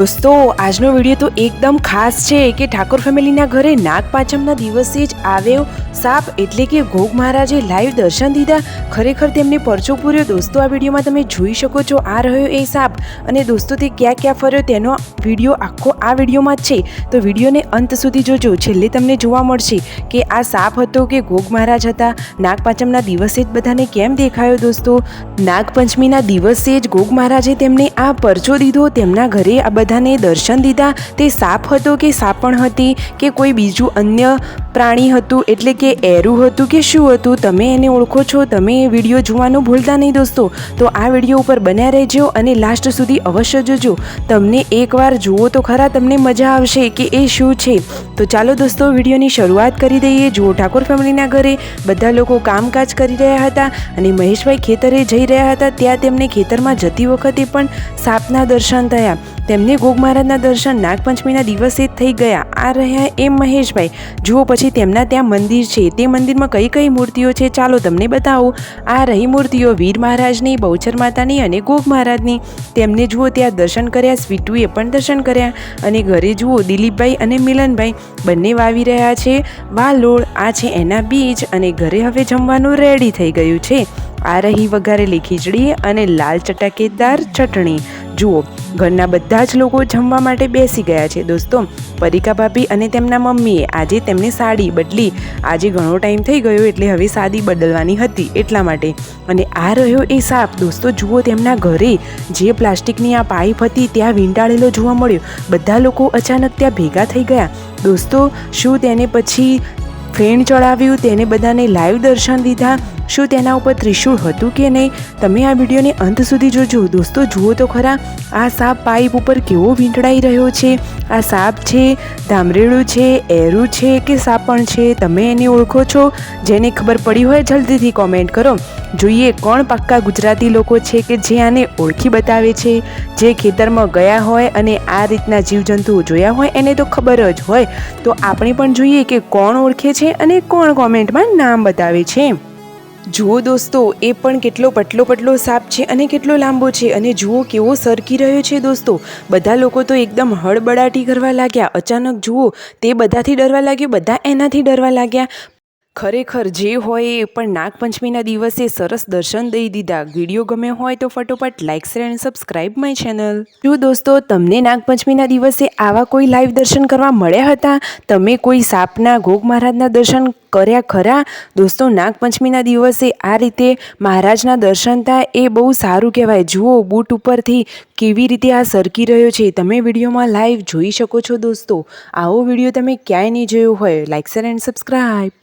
દોસ્તો આજનો વિડીયો તો એકદમ ખાસ છે કે ઠાકોર ફેમિલીના ઘરે નાગપાંચમના દિવસે જ આવ્યો સાપ એટલે કે ઘોઘ મહારાજે લાઈવ દર્શન દીધા। ખરેખર તેમને પરચો પૂર્યો। દોસ્તો આ વિડીયોમાં તમે જોઈ શકો છો આ રહ્યો એ સાપ અને દોસ્તો તે ક્યાં ફર્યો તેનો વિડીયો આખો આ વિડીયોમાં જ છે, તો વિડીયોને અંત સુધી જોજો। છેલ્લે તમને જોવા મળશે કે આ સાપ હતો કે ઘોઘ મહારાજ હતા। નાગપાંચમના દિવસે જ બધાને કેમ દેખાયો દોસ્તો? નાગપંચમીના દિવસે જ ઘોઘ મહારાજે તેમને આ પરચો દીધો, તેમના ઘરે આ બધાને દર્શન દીધા। તે સાપ હતો કે સાપણ હતી કે કોઈ બીજું અન્ય પ્રાણી હતું એટલે કે એરું હતું કે શું હતું, તમે એને ઓળખો છો? તમે એ વિડીયો જોવાનું ભૂલતા નહીં દોસ્તો। તો આ વિડીયો ઉપર બન્યા રહેજો અને લાસ્ટ સુધી અવશ્ય જોજો। તમને એકવાર જુઓ તો ખરા, તમને મજા આવશે કે એ શું છે। તો ચાલો દોસ્તો વિડીયોની શરૂઆત કરી દઈએ। જુઓ ઠાકોર ફેમિલીના ઘરે બધા લોકો કામકાજ કરી રહ્યા હતા અને મહેશભાઈ ખેતરે જઈ રહ્યા હતા। ત્યાં તેમને ખેતરમાં જતી વખતે પણ સાપના દર્શન થયા। તેમને ઘોઘ મહારાજના દર્શન નાગપંચમીના દિવસે જ થઈ ગયા। આ રહ્યા એમ મહેશભાઈ। જુઓ પછી તેમના ત્યાં મંદિર છે, તે મંદિરમાં કઈ કઈ મૂર્તિઓ છે ચાલો તમને બતાવું। આ રહી મૂર્તિઓ વીર મહારાજની, બહુચર માતાની અને ઘોઘ મહારાજની। તેમને જુઓ ત્યાં દર્શન કર્યા, સ્વીટુએ પણ દર્શન કર્યા અને ઘરે જુઓ દિલીપભાઈ અને મિલનભાઈ બંને વાવી રહ્યા છે વાલોળ। આ છે એના બીજ અને ઘરે હવે જમવાનું રેડી થઈ ગયું છે। આ રહી વઘારેલી ખીચડી અને લાલ ચટાકેદાર ચટણી। જુઓ ઘરના બધા જ લોકો જમવા માટે બેસી ગયા છે દોસ્તો। પરિકા ભાભી અને તેમના મમ્મીએ આજે તેમને સાડી બદલી। આજે ઘણો ટાઈમ થઈ ગયો એટલે હવે સાડી બદલવાની હતી એટલા માટે। અને આ રહ્યો એ સાપ દોસ્તો। જુઓ તેમના ઘરે જે પ્લાસ્ટિકની આ પાઇપ હતી ત્યાં વીંટાળેલો જોવા મળ્યો। બધા લોકો અચાનક ત્યાં ભેગા થઈ ગયા દોસ્તો। શું તેને પછી ફેણ ચડાવ્યું, તેને બધાને લાઈવ દર્શન દીધા? શું તેના ઉપર ત્રિશૂળ હતું કે નહીં? તમે આ વિડીયોને અંત સુધી જોજો દોસ્તો। જુઓ તો ખરા આ સાપ પાઇપ ઉપર કેવો વીંટળાઈ રહ્યો છે। આ સાપ છે, ધામરેડું છે, એરું છે કે સાપણ છે? તમે એને ઓળખો છો? જેને ખબર પડી હોય જલ્દીથી કોમેન્ટ કરો। જોઈએ કોણ પાક્કા ગુજરાતી લોકો છે કે જે આને ઓળખી બતાવે છે। જે ખેતરમાં ગયા હોય અને આ રીતના જીવજંતુઓ જોયા હોય એને તો ખબર જ હોય, તો આપણે પણ જોઈએ કે કોણ ઓળખે છે અને કોણ કોમેન્ટમાં નામ બતાવે છે। જુઓ દોસ્તો એ પણ કેટલો પટલો સાપ છે અને કેટલો લાંબો છે અને જુઓ કેવો સરકી રહ્યો છે દોસ્તો। બધા લોકો તો એકદમ હળબડાટી કરવા લાગ્યા। અચાનક જુઓ તે બધાથી ડરવા લાગ્યો, બધા એનાથી ડરવા લાગ્યા। ખરેખર જે હોય એ પણ નાગપંચમીના દિવસે સરસ દર્શન દઈ દીધા। વિડીયો ગમ્યો હોય તો ફટોફટ લાઇક, શેર અને સબસ્ક્રાઈબ માય ચેનલ। જો દોસ્તો તમને નાગપંચમીના દિવસે આવા કોઈ લાઈવ દર્શન કરવા મળ્યા હતા? તમે કોઈ સાપના, ઘોઘ મહારાજના દર્શન કર્યા ખરા? દોસ્તો નાગપંચમીના દિવસે આ રીતે મહારાજના દર્શન થાય એ બહુ સારું કહેવાય। જુઓ બૂટ ઉપરથી કેવી રીતે આ સરકી રહ્યો છે, તમે વિડીયોમાં લાઈવ જોઈ શકો છો દોસ્તો। આવો વિડીયો તમે ક્યાંય નહીં જોયો હોય। Like, share and subscribe.